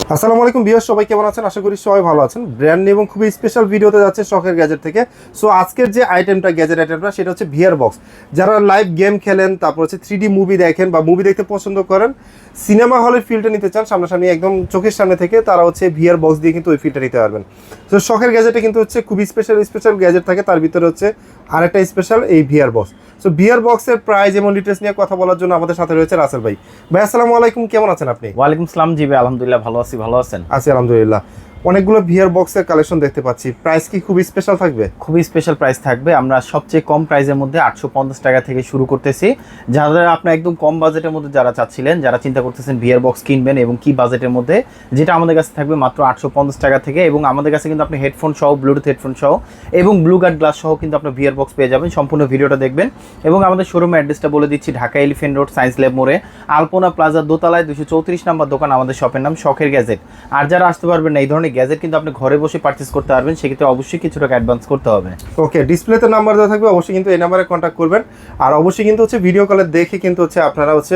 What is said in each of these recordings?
আসসালামু আলাইকুম ভিউয়ার্স, সবাই কেমন আছেন? আশা করি সবাই ভালো আছেন। ব্র্যান্ড নিউ এবং খুবই স্পেশাল ভিডিওতে যাচ্ছে শখের গ্যাজেট থেকে। সো আজকের যে গ্যাজেট আইটেমটা সেটা হচ্ছে ভিআর বক্স। যারা লাইভ গেম খেলেন, তারপর হচ্ছে 3D মুভি দেখেন বা মুভি দেখতে পছন্দ করেন, সিনেমা হলের ফিলটা নিতে চান সামনাসামনি একদম চোখের সামনে থেকে, তারা হচ্ছে ভিআর বক্স দিয়ে কিন্তু ওই ফিলটা নিতে পারবেন। তো শখের গ্যাজেটে কিন্তু হচ্ছে খুবই স্পেশাল গ্যাজেট থাকে, তার ভিতরে হচ্ছে আরেকটা স্পেশাল এই ভিআর বক্স। সো ভিআর বক্সের প্রাইস এবং ডিটেলস নিয়ে কথা বলার জন্য আমাদের সাথে রয়েছে রাসেল ভাই। ভাই আসসালামু আলাইকুম, কেমন আছেন আপনি? ওয়ালাইকুম আসসালাম। জি ভাই, আলহামদুলিল্লাহ ভালো আছি। ভালো আছেন? আছি আলহামদুলিল্লাহ। অনেকগুলো ভিআর বক্সের কালেকশন দেখতে পাচ্ছি, প্রাইস কি খুব স্পেশাল থাকবে? খুবই স্পেশাল প্রাইস থাকবে। আমরা সবচেয়ে কম প্রাইসের মধ্যে 850 টাকা থেকে শুরু করতেছি। যারা আপনার একদম কম বাজেটের মধ্যে যারা চাচ্ছিলেন, যারা চিন্তা করতেছেন ভিআর বক্স কিনবেন এবং কি বাজেটের মধ্যে, যেটা আমাদের কাছে থাকবে মাত্র 850 টাকা থেকে। এবং আমাদের কাছে কিন্তু আপনি হেডফোন সহ, ব্লুটুথ হেডফোন সহ এবং ব্লু গার্ড গ্লাস সহ কিন্তু আপনার ভিআর বক্স পেয়ে যাবেন। সম্পূর্ণ ভিডিওটা দেখবেন। এবং আমাদের শোরুমের অ্যাড্রেসটা বলে দিচ্ছি, Dhaka elephant road, science lab মোড়ে, আলপনা প্লাজার দোতলায় 234 নম্বর দোকান আমাদের শপের নাম শখের গ্যাজেট। আর যারা আসতে পারবেন না, এই ধরনের গ্যাজেট কিন্তু আপনি ঘরে বসে পারচেজ করতে পারবেন, সেক্ষেত্রে অবশ্যই কিছু টাকা অ্যাডভান্স করতে হবে। ওকে, ডিসপ্লেতে নাম্বার দেওয়া থাকবে, অবশ্যই কিন্তু এই নাম্বারে কন্ট্যাক্ট করবেন। আর অবশ্যই কিন্তু হচ্ছে ভিডিও কলে দেখে কিন্তু হচ্ছে আপনারা হচ্ছে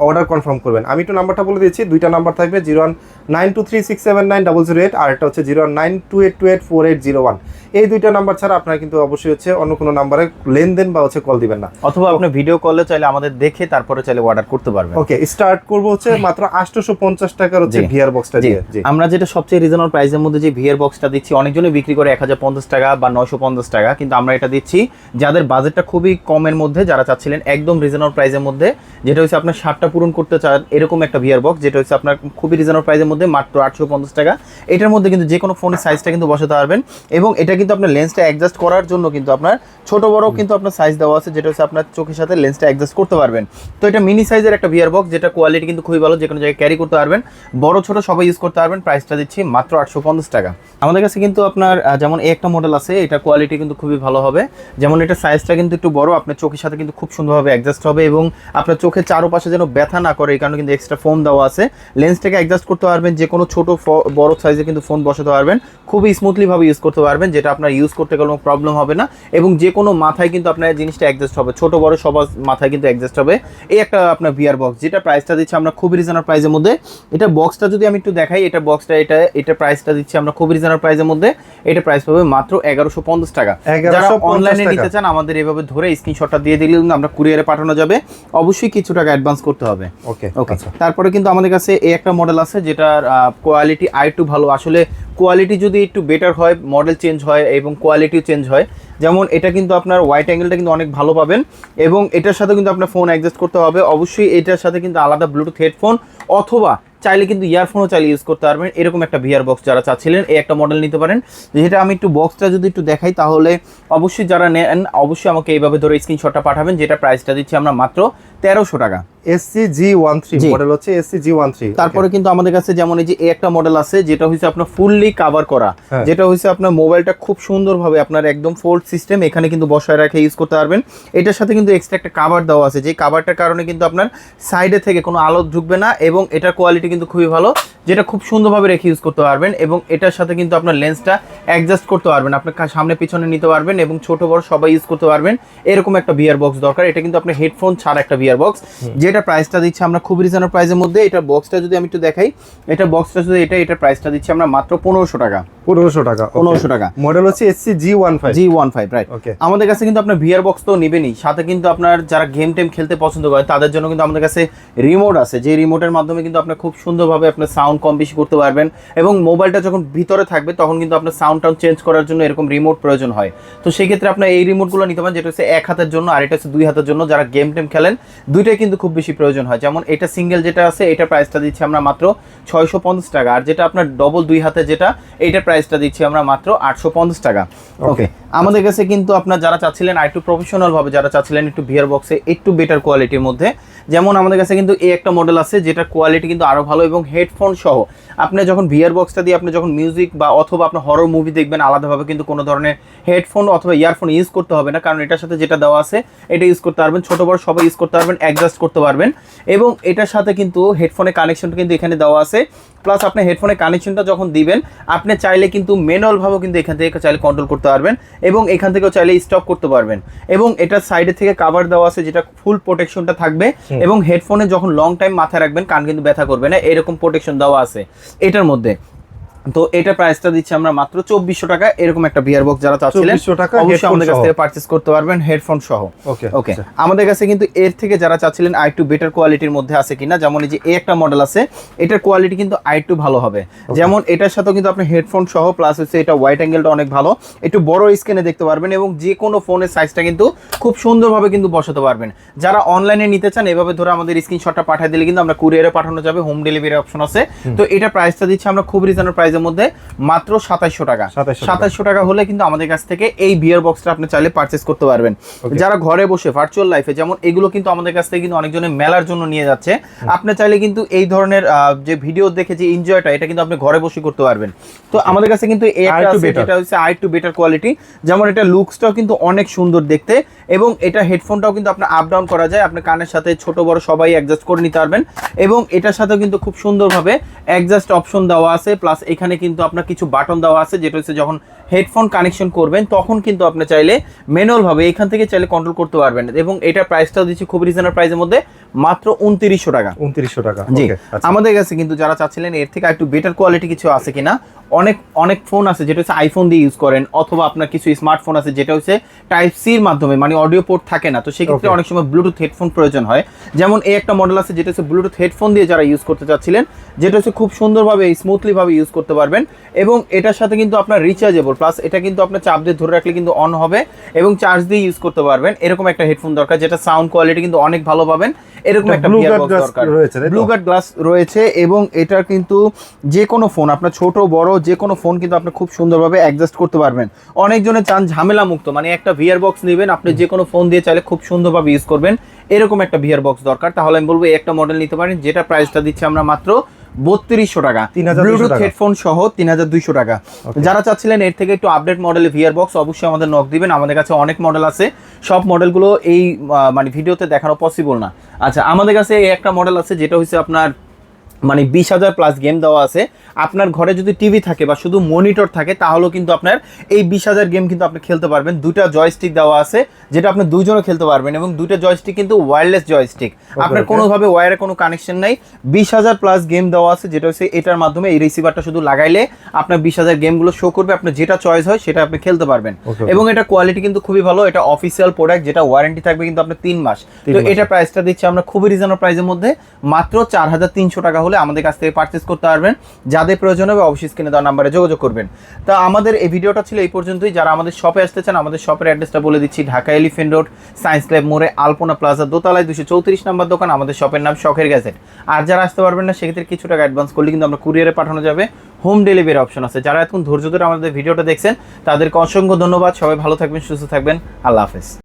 অর্ডার কনফার্ম করবেন। আমি একটু নাম্বারটা বলে দিচ্ছি, দুইটা নাম্বার থাকবে, 0192367900, আর একটা হচ্ছে 0192884801। এই দুইটা নাম্বার ছাড়া আপনারা কিন্তু অবশ্যই হচ্ছে অন্য কোনো নাম্বারে লেনদেন বা হচ্ছে কল দিবেন না, অথবা আপনি ভিডিও কলে চাইলে আমাদের দেখে তারপরে চাইলে অর্ডার করতে পারবেন। ওকে, স্টার্ট করবো হচ্ছে মাত্র 850 টাকার হচ্ছে ভিআর বক্সটা দিয়ে। আমরা যেটা সবচেয়ে রিজনেবল প্রাইসের মধ্যে যে ভিআর বক্সটা দিচ্ছি, অনেকজনই বিক্রি করে 1050 টাকা বা 950 টাকা, কিন্তু আমরা এটা দিচ্ছি যাদের বাজেটটা খুবই কমের মধ্যে, যারা চাচ্ছিলেন একদম রিজনেবল প্রাইসের মধ্যে, যেটা হচ্ছে আপনার 60টা পূরণ করতে চান এরকম একটা ভিআর বক্স, যেটা হচ্ছে আপনার খুবই রিজনেবল প্রাইসের মধ্যে মাত্র 850 টাকা। এটার মধ্যে কিন্তু যে কোনো ফোনের সাইজটা কিন্তু বসাতে পারবেন। এবং এটা কিন্তু আপনার লেন্সটা অ্যাডজাস্ট করার জন্য কিন্তু আপনার ছোট বড় কিন্তু আপনার সাইজ দেওয়া আছে, যেটা হচ্ছে আপনার চোখের সাথে লেন্সটা অ্যাডজাস্ট করতে পারবেন। তো এটা মিনি সাইজের একটা ভিআর বক্স, যেটা কোয়ালিটি কিন্তু খুবই ভালো, যে কোনো জায়গায় ক্যারি করতে পারবেন, বড় ছোট সবাই ইউজ করতে পারবেন। প্রাইসটা দিচ্ছি মাত্র 850 টাকা। আমাদের কাছে কিন্তু আপনার যেমন একটা মডেল আছে, এটা কোয়ালিটি কিন্তু খুবই ভালো হবে। যেমন এটা সাইজটা কিন্তু একটু বড়, আপনার চোখের সাথে কিন্তু খুব সুন্দরভাবে অ্যাডজাস্ট হবে এবং আপনার চোখের চারপাশে যেন ব্যথা না করে, এই কারণে কিন্তু এক্সট্রা ফোম দেওয়া আছে। লেন্সটাকে অ্যাডজাস্ট করতে পারবেন, যে কোনো ছোট বড় সাইজে কিন্তু ফোন বসাতে পারবেন, খুবই স্মুথলিভাবে ইউজ করতে পারবেন, যেটা আপনার ইউজ করতে কোনো প্রবলেম হবে না। এবং যে কোনো মাথায় কিন্তু আপনার জিনিসটা অ্যাডজাস্ট হবে, ছোট বড় সবার মাথায় কিন্তু অ্যাডজাস্ট হবে। এই একটা আপনার ভিআর বক্স, যেটা প্রাইসটা দিচ্ছি আমরা খুবই রিজনেবল প্রাইসের মধ্যে। এটা বক্সটা যদি আমি একটু দেখাই, এটা বক্সটা এটা প্রাইসটা দিচ্ছি আমরা খুবই রিজনেবল প্রাইসের মধ্যে। এটা প্রাইস পাবে মাত্র 1150 টাকা। যারা অনলাইনে নিতে চান, আমাদের এভাবে ধরে স্ক্রিনশটটা দিয়ে দিলে আমরা কুরিয়ারে পাঠানো যাবে। অবশ্যই কিছু টাকা অ্যাডভান্স করতে হবে। ওকে ওকে। তারপরে কিন্তু আমাদের কাছে এই একটা মডেল আছে, যেটার কোয়ালিটি আরেকটু ভালো। আসলে কোয়ালিটি যদি একটু বেটার হয়, মডেল চেঞ্জ হয় এবং কোয়ালিটিও চেঞ্জ হয়। যেমন এটা কিন্তু আপনার ওয়াইড অ্যাঙ্গেলটা কিন্তু অনেক ভালো পাবেন এবং এটার সাথে কিন্তু আপনার ফোন অ্যাডজাস্ট করতে হবে। অবশ্যই এটার সাথে কিন্তু আলাদা ব্লুটুথ হেডফোন অথবা চাইলে কিন্তু ইয়ারফোনও চাইলে ইউজ করতে পারবেন। এরকম একটা ভিআর বক্স যারা চাচ্ছিলেন, এই একটা মডেল নিতে পারেন। যেটা আমি একটু বক্সটা যদি একটু দেখাই, তাহলে অবশ্যই যারা নেন অবশ্যই আমাকে এইভাবে ধরে স্ক্রিনশটটা পাঠাবেন, যেটা প্রাইসটা দিচ্ছি আমরা মাত্র 1300 টাকা। SCG13 মডেল হচ্ছে SCG13। তারপরে কিন্তু আমাদের কাছে যেমন এই যে একটা মডেল আছে, যেটা হচ্ছে আপনার ফুললি কভার করা, যেটা হচ্ছে আপনার মোবাইলটা খুব সুন্দরভাবে আপনার একদম ফোল্ড সিস্টেম, এখানে কিন্তু বসায় রেখে ইউজ করতে পারবেন। এটার সাথে কিন্তু এক্সট্রা একটা কভার দেওয়া আছে, যে কভারটার কারণে কিন্তু আপনার সাইডে থেকে কোনো আলো ঢুকবে না এবং এটার কোয়ালিটি কিন্তু খুবই ভালো, যেটা খুব সুন্দরভাবে রেখে ইউজ করতে পারবেন। এবং এটার সাথে কিন্তু আপনার লেন্সটা অ্যাডজাস্ট করতে পারবেন, আপনার সামনে পিছনে নিতে পারবেন এবং ছোট বড় সবাই ইউজ করতে পারবেন। এরকম একটা ভিআর বক্স দরকার। এটা কিন্তু আপনার হেডফোন ছাড়া একটা ভিআর বক্স, যেটা প্রাইসটা দিচ্ছি আমরা খুব রিজনেবল প্রাইসের মধ্যে। এটা বক্সটা যদি আমি একটু দেখাই, এটা বক্সটা যদি এটা প্রাইসটা দিচ্ছি আমরা মাত্র 1500 টাকা। 1500 টাকা। 1500 টাকা। মডেল হচ্ছে SCG15 রাইট। আমাদের কাছে কিন্তু আপনার ভিআর বক্স তো নেবেনই, সাথে কিন্তু আপনার যারা গেম টেম খেলতে পছন্দ করে তাদের জন্য কিন্তু আমাদের কাছে রিমোট আছে, যে রিমোটের মাধ্যমে কিন্তু আপনার খুব সুন্দরভাবে আপনার সাউন্ড কম বেশি করতে পারবেন। এবং মোবাইলটা যখন ভিতরে থাকবে তখন কিন্তু আপনার সাউন্ড টাউন চেঞ্জ করার জন্য এরকম রিমোট প্রয়োজন হয়। তো সেই ক্ষেত্রে আপনার এই রিমোটগুলো নিতে পারেন, যেটা হচ্ছে এক হাতের জন্য আর এটা হচ্ছে দুই হাতের জন্য। যারা গেম টেম খেলেন, দুইটাই কিন্তু খুব বেশি প্রয়োজন হয়। যেমন এটা সিঙ্গেল যেটা আছে, এটা প্রাইসটা দিচ্ছি আমরা মাত্র 650 টাকা। আর যেটা আপনার ডবল দুই হাতে যেটা, এইটার প্রাইসটা দিচ্ছি আমরা মাত্র 850 টাকা। ওকে। আমাদের কাছে কিন্তু আপনার যারা চাচ্ছিলেন একটু প্রফেশনাল ভাবে, যারা চাচ্ছিলেন একটু ভিআর বক্সে একটু বেটার কোয়ালিটির মধ্যে, যেমন আমাদের কাছে কিন্তু এই একটা মডেল আছে, যেটা কোয়ালিটি কিন্তু আরো ভালো এবং হেডফোন সহ। আপনি যখন ভিআর বক্সটা দিয়ে আপনি যখন মিউজিক বা অথবা আপনার হরর মুভি দেখবেন, আলাদাভাবে কিন্তু কোনো ধরনের হেডফোন অথবা ইয়ারফোন ইউজ করতে হবে না, কারণ এটার সাথে যেটা দেওয়া আছে এটা ইউজ করতে পারবেন, ছোট বড় সবাই ইউজ করতে পারবেন, অ্যাডজাস্ট করতে পারবেন। এবং এটার সাথে কিন্তু হেডফোনের কানেকশনটা কিন্তু এখানে দেওয়া আছে। প্লাস আপনি হেডফোনের কানেকশনটা যখন দিবেন, আপনি চাইলে কিন্তু ম্যানুয়াল ভাবেও কিন্তু এখান থেকে চাইলে কন্ট্রোল করতে পারবেন এবং এখান থেকেও চাইলে স্টপ করতে পারবেন। এবং এটা সাইডে থেকে কভার দেওয়া আছে যেটা ফুল প্রোটেকশনটা থাকবে এবং হেডফোনে যখন লং টাইম মাথায় রাখবেন কান কিন্তু ব্যথা করবে না, এরকম প্রোটেকশন দেওয়া আছে এটার মধ্যে। তো এটা প্রাইসটা দিচ্ছি আমরা মাত্র 2400 টাকা। এরকম একটা বিয়ার বক্স যারা চাচ্ছিলেন 2400 টাকা অবশ্যই আমাদের কাছ থেকে পারচেজ করতে পারবেন হেডফোন সহ। ওকে, আমাদের কাছে কিন্তু এর থেকে যারা চাচ্ছিলেন আরেকটু বেটার কোয়ালিটির মধ্যে আছে কিনা, যেমন এই যে এই একটা মডেল আছে, এটার কোয়ালিটি কিন্তু আরেকটু ভালো হবে। যেমন এটার সাথেও কিন্তু আপনি হেডফোন সহ প্লাস হচ্ছে এটা ওয়াইড অ্যাঙ্গেলটা অনেক ভালো, একটু বড় স্ক্রিনে দেখতে পারবেন এবং যে কোনো ফোনের সাইজটা কিন্তু খুব সুন্দরভাবে কিন্তু বসাতে পারবেন। যারা অনলাইনে নিতে চান এভাবে ধরে আমাদের স্ক্রিনশটটা পাঠিয়ে দিলে কিন্তু আমরা কুরিয়ারে পাঠানো যাবে, হোম ডেলিভারি অপশন আছে। তো এটা প্রাইসটা দিচ্ছি আমরা খুব রিজনেবল প্রাইসের মধ্যে মাত্র 2700 টাকা। 2700 টাকা হলে কিন্তু আমাদের কাছ থেকে এই বিয়ার বক্সটা আপনি চাইলে পারচেজ করতে পারবেন। যারা ঘরে বসে ভার্চুয়াল লাইফে, যেমন এগুলো কিন্তু আমাদের কাছ থেকে কিন্তু অনেকজনের মেলার জন্য নিয়ে যাচ্ছে, আপনি চাইলে কিন্তু এই ধরনের যে ভিডিও দেখে যে এনজয়টা এটা কিন্তু আপনি ঘরে বসে করতে পারবেন। তো আমাদের কাছে কিন্তু এই একটা আছে যেটা হচ্ছে আরেকটু বেটার কোয়ালিটি, যেমন এটা লুকসটাও কিন্তু অনেক সুন্দর দেখতে এবং এটা হেডফোনটাও কিন্তু আপনি আপ ডাউন করা যায়, আপনি কানের সাথে ছোট বড় সবাই অ্যাডজাস্ট করে নিতে পারবেন এবং এটার সাথে কিন্তু খুব সুন্দরভাবে অ্যাডজাস্ট অপশন দেওয়া আছে, প্লাস এখানে কিন্তু আপনার কিছু বাটন দেওয়া আছে যেটা হচ্ছে যখন হেডফোন কানেকশন করবেন তখন কিন্তু আপনি চাইলে ম্যানুয়াল ভাবে এখান থেকে চাইলে কন্ট্রোল করতে পারবেন। এবং এটা প্রাইসটাও দিচ্ছি খুব রিজনেবল প্রাইসের মধ্যে মাত্র 2900 টাকা। 2900 টাকা। জি, আমাদের কাছে কিন্তু যারা চাচ্ছিলেন এর থেকে একটু বেটার কোয়ালিটি কিছু আছে কিনা, অনেক ফোন আছে যেটা হচ্ছে আইফোন দিয়ে ইউজ করেন, অথবা আপনার কিছু স্মার্টফোন আছে যেটা হচ্ছে টাইপ সির মাধ্যমে, মানে অডিও পোর্ট থাকে না, তো সেক্ষেত্রে অনেক সময় ব্লুটুথ হেডফোন প্রয়োজন হয়। যেমন এই একটা মডেল আছে যেটা হচ্ছে ব্লুটুথ হেডফোন দিয়ে যারা ইউজ করতে চাচ্ছিলেন, যেটা হচ্ছে খুব সুন্দরভাবে স্মুথলি ভাবে ইউজ করতে পারবেন এবং এটার সাথে কিন্তু আপনার রিচার্জেবল, প্লাস এটা কিন্তু আপনার চাপ দিয়ে ধরে রাখলে কিন্তু অন হবে এবং চার্জ দিয়ে ইউজ করতে পারবেন। এরকম একটা হেডফোন দরকার যেটা সাউন্ড কোয়ালিটি কিন্তু অনেক ভালো পাবেন, এরকম একটা ব্লু গার্ড গ্লাস রয়েছে এবং এটার কিন্তু যে কোনো ফোন আপনার ছোট বড় যে কোনো ফোন কিন্তু আপনি খুব সুন্দরভাবে অ্যাডজাস্ট করতে পারবেন। অনেকজনে চান ঝামেলা মুক্ত, মানে একটা ভিআর বক্স নেবেন আপনি যে কোনো ফোন দিয়ে চাইলে খুব সুন্দরভাবে ইউজ করবেন, এরকম একটা ভিআর বক্স দরকার, তাহলে আমি বলবো এই একটা মডেল নিতে পারেন, যেটা প্রাইসটা দিচ্ছি আমরা মাত্র 3200 টাকা, ব্লুটুথ হেডফোন সহ 3200 টাকা। যারা চাচ্ছিলেন এর থেকে একটু আপডেট মডেলের ভিআর বক্স অবশ্যই আমাদের নক দিবেন, আমাদের কাছে অনেক মডেল আছে, সব মডেলগুলো এই মানে ভিডিওতে দেখানো পসিবল না। আচ্ছা, আমাদের কাছে এই একটা মডেল আছে যেটা হচ্ছে আপনার মানে 20,000 প্লাস গেম দেওয়া আছে। আপনার ঘরে যদি টিভি থাকে বা শুধু মনিটর থাকে তাহলেও কিন্তু আপনার এই 20,000 গেম কিন্তু আপনি খেলতে পারবেন। দুইটা জয়স্টিক দেওয়া আছে যেটা আপনি দুইজনও খেলতে পারবেন এবং দুইটা জয়স্টিক কিন্তু ওয়্যারলেস জয়স্টিক, আপনার কোনোভাবে ওয়্যারে কোনো কানেকশন নাই। 20,000 প্লাস গেম দেওয়া আছে যেটা হচ্ছে এটার মাধ্যমে এই রিসিভারটা শুধু লাগাইলে আপনার 20,000 গেমগুলো শো করবে, আপনার যেটা চয়েস হয় সেটা আপনি খেলতে পারবেন। এবং এটা কোয়ালিটি কিন্তু খুবই ভালো, এটা অফিসিয়াল প্রোডাক্ট যেটা ওয়ারেন্টি থাকবে কিন্তু আপনার 3 মাস। তো এটা প্রাইসটা দিচ্ছি আমরা খুবই রিজনেবল প্রাইসের মধ্যে মাত্র 4300 টাকা হলে আমাদের কাছ থেকে পারচেজ করতে পারবেন। যাদের প্রয়োজন হবে অবশ্যই স্ক্রিনে দেওয়া নাম্বারে যোগাযোগ করবেন। তা আমাদের এই ভিডিওটা ছিল এই পর্যন্তই। যারা আমাদের শপে আসতে চান আমাদের শপের অ্যাড্রেসটা বলে দিচ্ছি, Dhaka elephant road science lab মোড়ে আলপনা প্লাজা দোতলায় 234 নম্বর দোকান, আমাদের শপের নাম শখের গ্যাজেট। আর যারা আসতে পারবেন না সেক্ষেত্রে কিছু টাকা অ্যাডভান্স করলে কিন্তু আমরা কুরিয়ারে পাঠানো যাবে, হোম ডেলিভারি অপশন আছে। যারা এখন ধৈর্য ধরে আমাদের ভিডিওটা দেখছেন তাদেরকে অসংখ্য ধন্যবাদ। সবাই ভালো থাকবেন, সুস্থ থাকবেন, আল্লাহ হাফেজ।